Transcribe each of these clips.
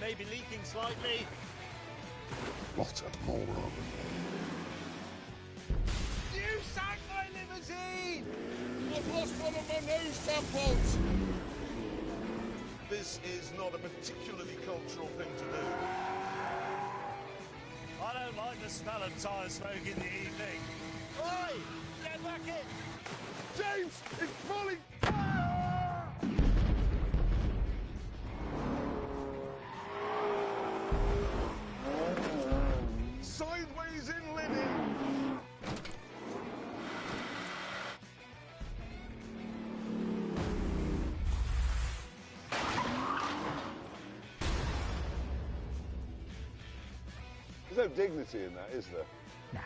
Maybe leaking slightly. What a moron. You sank my limousine! I've lost one of my nose samples! This is not a particularly cultural thing to do. I don't like the smell of tyre smoke in the evening. Oi! Get back in! James, it's falling! Sideways in linen! There's no dignity in that, is there? No.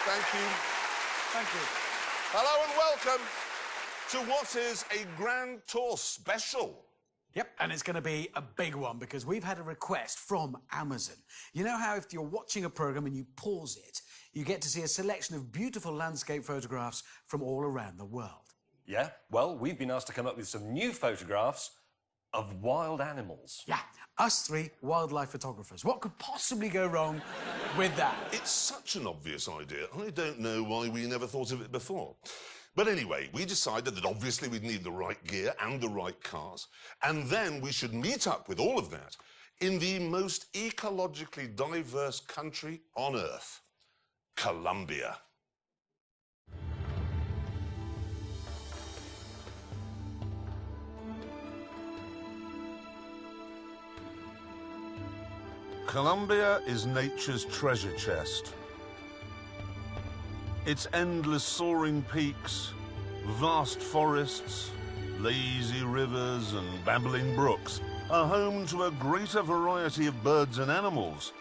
Thank you. Thank you. Hello and welcome to what is a Grand Tour special. Yep, and it's going to be a big one because we've had a request from Amazon. You know how if you're watching a program and you pause it, you get to see a selection of beautiful landscape photographs from all around the world? Yeah, well, we've been asked to come up with some new photographs of wild animals. Yeah, us three wildlife photographers. What could possibly go wrong with that? It's such an obvious idea. I don't know why we never thought of it before. But anyway, we decided that obviously we'd need the right gear and the right cars, and then we should meet up with all of that in the most ecologically diverse country on Earth, Colombia. Colombia is nature's treasure chest. Its endless soaring peaks, vast forests, lazy rivers and babbling brooks are home to a greater variety of birds and animals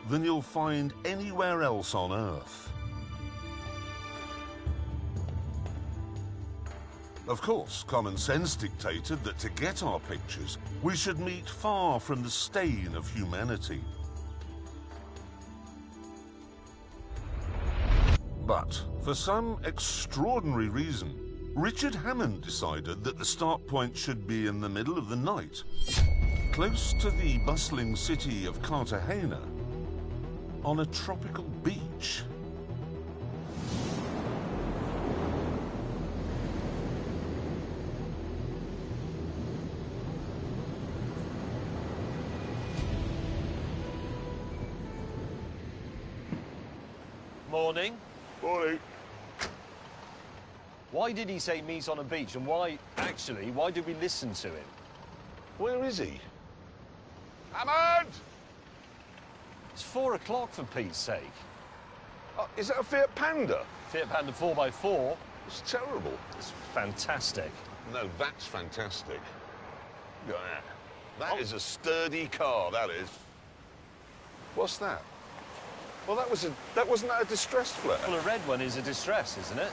than you'll find anywhere else on Earth. Of course, common sense dictated that to get our pictures, we should meet far from the stain of humanity. But, for some extraordinary reason, Richard Hammond decided that the start point should be in the middle of the night, close to the bustling city of Cartagena, on a tropical beach. Morning. Morning. Why did he say meet on a beach, and why did we listen to him? Where is he? Hammond! It's 4 o'clock, for Pete's sake. Is that a Fiat Panda? Fiat Panda 4x4. It's terrible. It's fantastic. No, that's fantastic. Look at that. That is a sturdy car, that is. What's that? Well, wasn't that a distressed flare? Well, a red one is a distress, isn't it?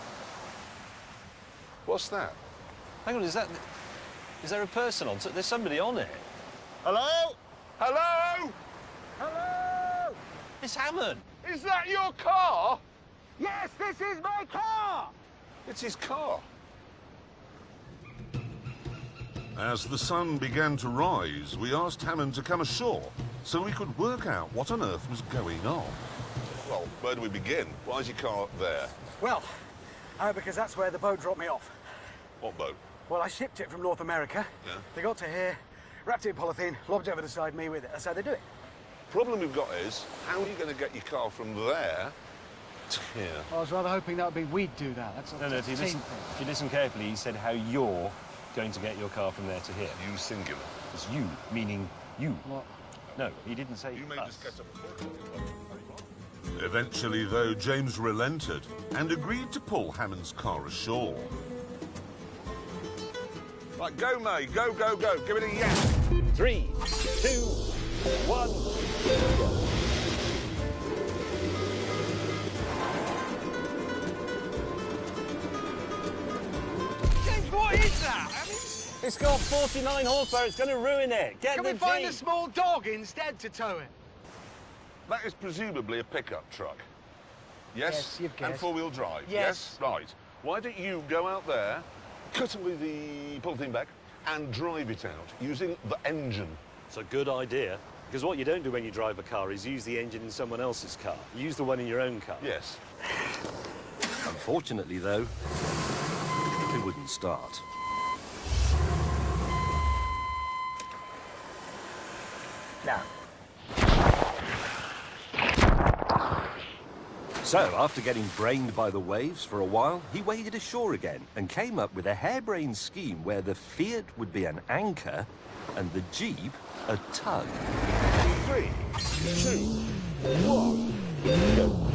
What's that? Hang on, is there a person on? There's somebody on it. Hello? Hello? Hello? It's Hammond. Is that your car? Yes, this is my car. It's his car. As the sun began to rise, we asked Hammond to come ashore so we could work out what on earth was going on. Well, where do we begin? Why is your car up there? Well, because that's where the boat dropped me off. What boat? Well, I shipped it from North America. Yeah. They got to here, wrapped it in polythene, lobbed it over the side, me with it. That's how they do it. Problem we've got is, how are you going to get your car from there to here? I was rather hoping that would be we'd do that. That's No, if you listen carefully, he said how you're going to get your car from there to here. You singular. It's you, meaning you. What? No, he didn't say You made us. this get up. Eventually, though, James relented and agreed to pull Hammond's car ashore. Right, go, May. Go, go, go. Give it a yak. 3, 2, 1, go. James, what is that? I mean, It's got 49 horsepower. It's going to ruin it. Get can the we find Jeep. a small dog instead to tow it? That is presumably a pickup truck. Yes? Yes, you've And guessed. four-wheel drive? Yes. Right. Why don't you go out there, cut away the polythene bag, and drive it out using the engine? It's a good idea, because what you don't do when you drive a car is use the engine in someone else's car. Use the one in your own car. Yes. Unfortunately, though, it wouldn't start. Now. So, after getting brained by the waves for a while, he waded ashore again and came up with a harebrained scheme where the Fiat would be an anchor and the Jeep a tug. 3, 2, 1, go.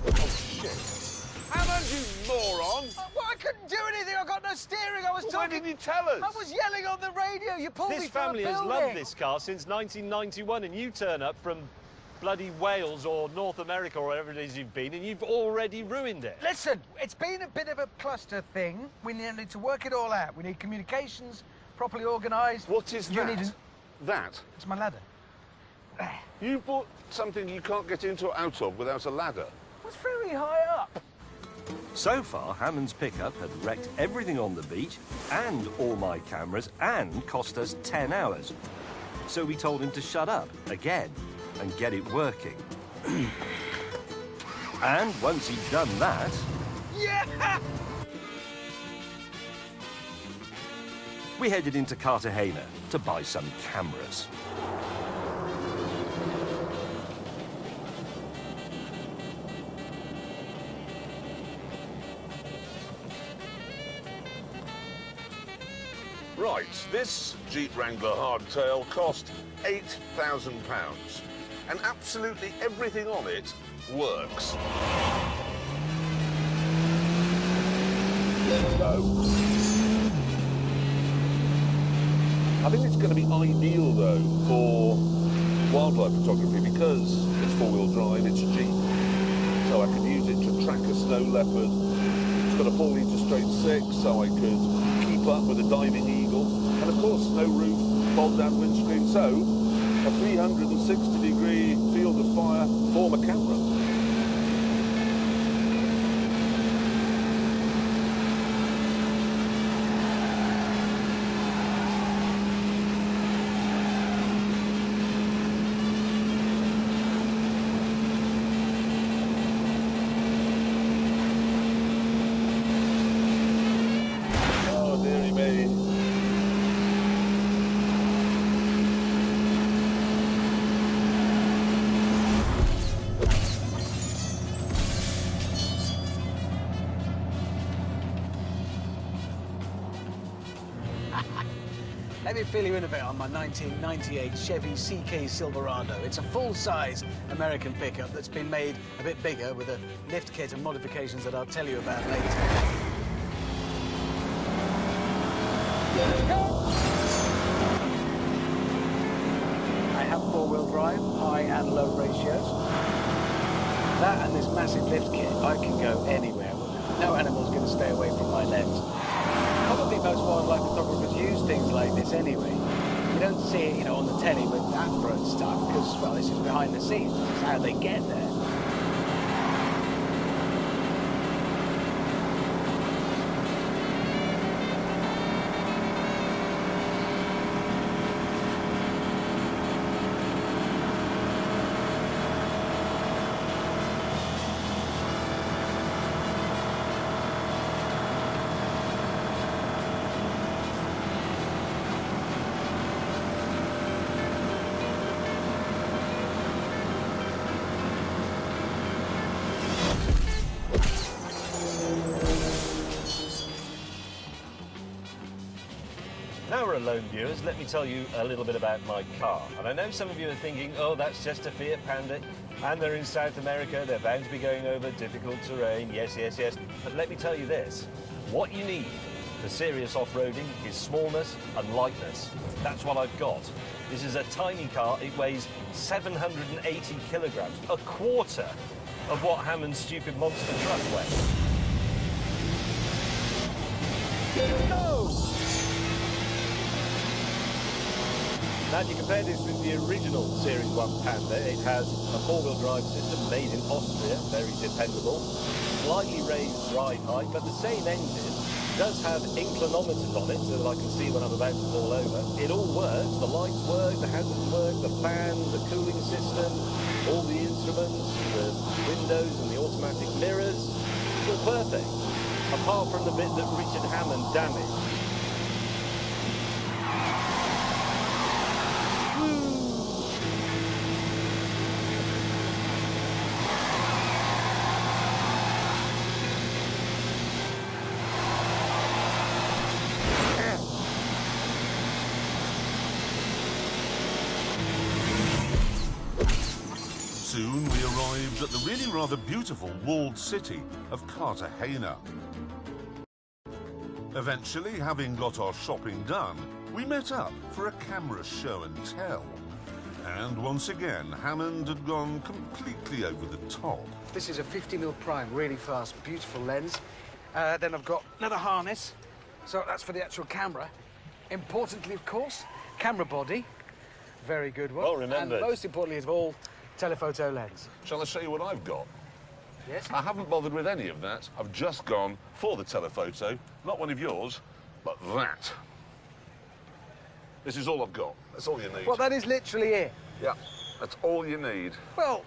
Oh, shit. Hammond, you moron! Well, I couldn't do anything. I got no steering. I was Why talking. didn't you tell us? I was yelling on the radio. You pulled me This through a family has building. loved this car since 1991, and you turn up from bloody Wales or North America or wherever it is you've been, and you've already ruined it. Listen, it's been a bit of a cluster thing. We need to work it all out. We need communications properly organised. What is You that? need That? It's my ladder. You bought something you can't get into or out of without a ladder. It's very high up. So far, Hammond's pickup had wrecked everything on the beach and all my cameras and cost us 10 hours. So we told him to shut up again and get it working. And once he'd done that, Yeah! we headed into Cartagena to buy some cameras. Right, this Jeep Wrangler hardtail cost £8,000, and absolutely everything on it works. Let's go. I think it's going to be ideal, though, for wildlife photography because it's four-wheel drive, it's Jeep, so I could use it to track a snow leopard. It's got a 4-litre straight 6, so I could keep up with a diving eagle, and of course no roof, fold-down windscreen, so a 360-degree field of fire for my camera. Oh, dearie me. Let me fill you in a bit on my 1998 Chevy CK Silverado. It's a full-size American pickup that's been made a bit bigger with a lift kit and modifications that I'll tell you about later. I have four-wheel drive, high and low ratios. That and this massive lift kit, I can go anywhere with it. No animal's going to stay away from my lens. Probably most wildlife photographers use things like this anyway. You don't see it, on the telly with Attenborough and stuff, because, well, this is behind the scenes. This is how they get there. our alone viewers, let me tell you a little bit about my car. And I know some of you are thinking, oh, that's just a Fiat Panda, and they're in South America, they're bound to be going over difficult terrain, yes, yes, yes. But let me tell you this, what you need for serious off-roading is smallness and lightness. That's what I've got. This is a tiny car, it weighs 780 kilograms, a quarter of what Hammond's stupid monster truck weighs. Go! Now, if you compare this with the original Series 1 Panda, it has a four-wheel drive system made in Austria, very dependable, slightly raised ride height, but the same engine does have inclinometers on it, so that I can see when I'm about to fall over. It all works, the lights work, the hazards work, the fan, the cooling system, all the instruments, the windows and the automatic mirrors, it's all perfect, apart from the bit that Richard Hammond damaged. Soon we arrived at the really rather beautiful walled city of Cartagena. Eventually, having got our shopping done, we met up for a camera show and tell. And once again, Hammond had gone completely over the top. This is a 50mm prime, really fast, beautiful lens. Then I've got another harness, so that's for the actual camera. Importantly, of course, camera body, very good one. Well remembered. And most importantly of all, telephoto lens. Shall I show you what I've got? Yes? I haven't bothered with any of that. I've just gone for the telephoto, not one of yours, but that. This is all I've got. That's all you need. Well, that is literally it. Yeah, that's all you need. Well,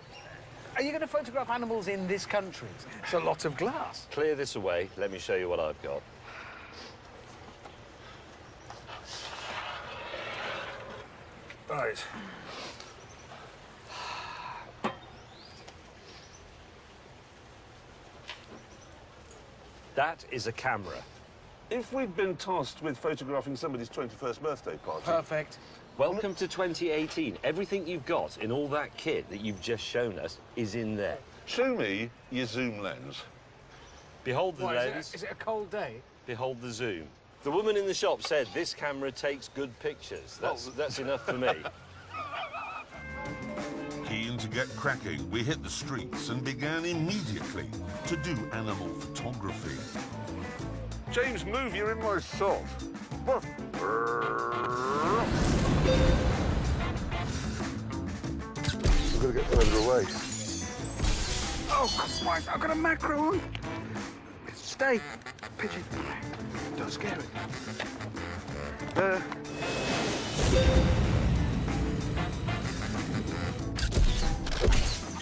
are you going to photograph animals in this country? It's a lot of glass. Clear this away, let me show you what I've got. Right. That is a camera. If we'd been tasked with photographing somebody's 21st birthday party... Perfect. Welcome to 2018. Everything you've got in all that kit that you've just shown us is in there. Show me your zoom lens. Behold the What, lens. is it a cold day? Behold the zoom. The woman in the shop said this camera takes good pictures. That's enough for me. Keen to get cracking, we hit the streets and began immediately to do animal photography. James, move, you're in my shot. We've got to get further away. Oh, Christ, I've got a macro on. Stay, pigeon. Don't scare it.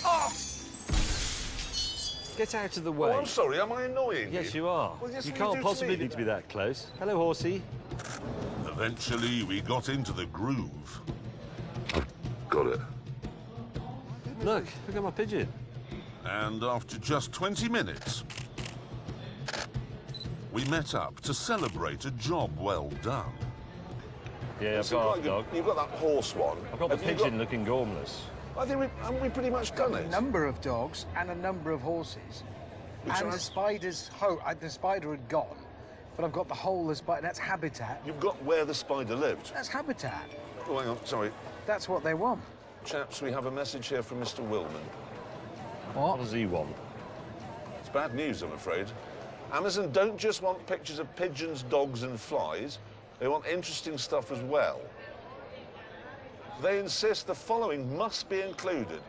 Oh! Get out of the way. Oh, I'm sorry, am I annoying Yes, you are. Well, yes, you what can't do you do possibly to me? need to be that close. Hello, horsey. Eventually, we got into the groove. Got it. Look at my pigeon. And after just 20 minutes, we met up to celebrate a job well done. Yeah, I've got half dog. You've got that horse one. I've got the pigeon looking gormless. I think haven't we pretty much done it? A number of dogs and a number of horses. Which and are- the spider's the spider had gone, but I've got the whole of the spider. That's habitat. You've got where the spider lived. That's habitat. Oh, hang on, sorry. That's what they want. Chaps, we have a message here from Mr. Willman. What does he want? It's bad news, I'm afraid. Amazon don't just want pictures of pigeons, dogs and flies. They want interesting stuff as well. They insist the following must be included: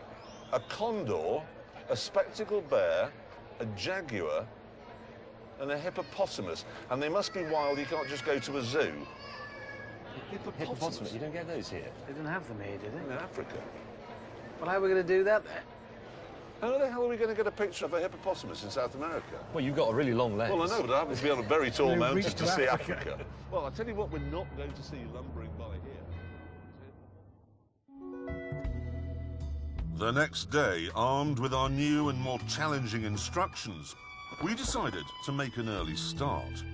a condor, a spectacled bear, a jaguar, and a hippopotamus. And they must be wild, you can't just go to a zoo. Hippopotamus. You don't get those here. They didn't have them here, did In they? Africa. Well, how are we going to do that then? How the hell are we going to get a picture of a hippopotamus in South America? Well, you've got a really long lens. Well, I know, but I happen to be on a very tall We've mountain reached to to see Africa. Africa. Well, I'll tell you what we're not going to see lumbering by here. The next day, armed with our new and more challenging instructions, we decided to make an early start.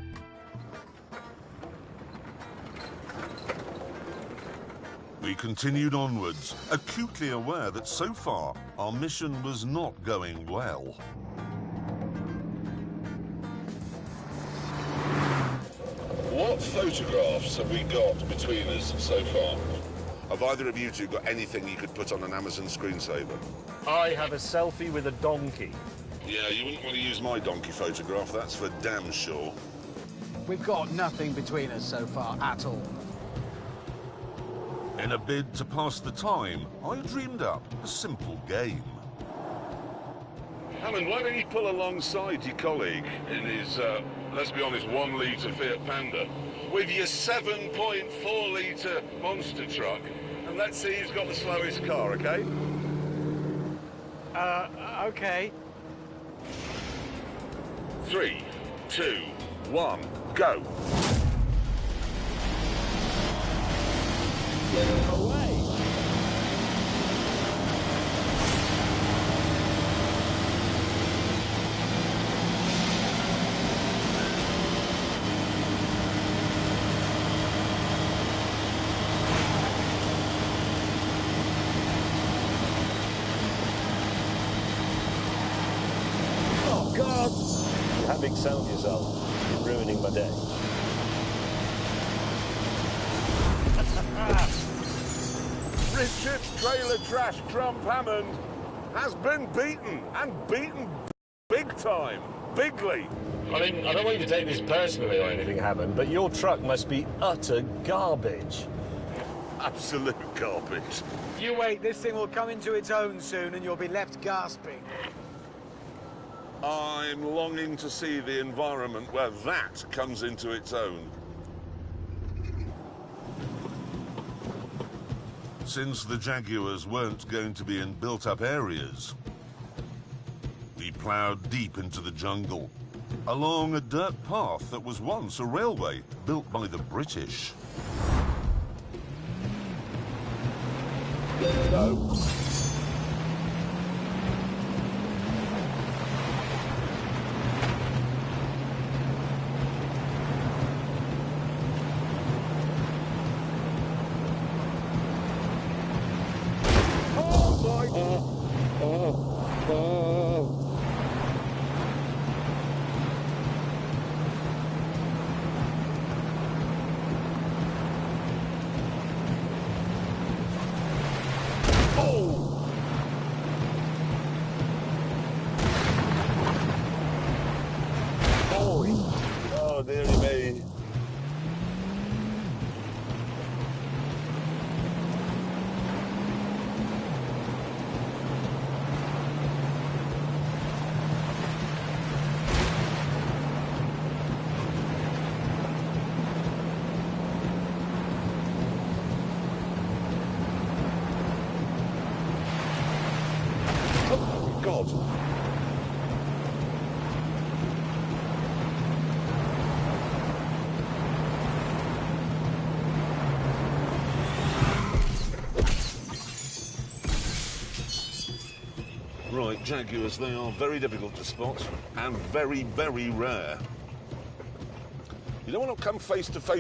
We continued onwards, acutely aware that so far our mission was not going well. What photographs have we got between us so far? Have either of you two got anything you could put on an Amazon screensaver? I have a selfie with a donkey. Yeah, you wouldn't want to use my donkey photograph, that's for damn sure. We've got nothing between us so far at all. In a bid to pass the time, I dreamed up a simple game. Hammond, why don't you pull alongside your colleague in his, let's be honest, 1 litre Fiat Panda with your 7.4 litre monster truck, and let's see who's got the slowest car, okay? Okay. 3, 2, 1, go. Away. Oh, God! You have excelled yourself. You're ruining my day. Richard Trailer Trash Trump Hammond has been beaten, and beaten big time, bigly. I mean, I don't want you to take this personally or anything, Hammond, but your truck must be utter garbage. Absolute garbage. You wait, this thing will come into its own soon and you'll be left gasping. I'm longing to see the environment where that comes into its own. Since the Jaguars weren't going to be in built-up areas, we ploughed deep into the jungle, along a dirt path that was once a railway built by the British. No. Oh, dearie me. Oh, God. Right, Jaguars, they are very difficult to spot and very, very rare. You don't want to come face to face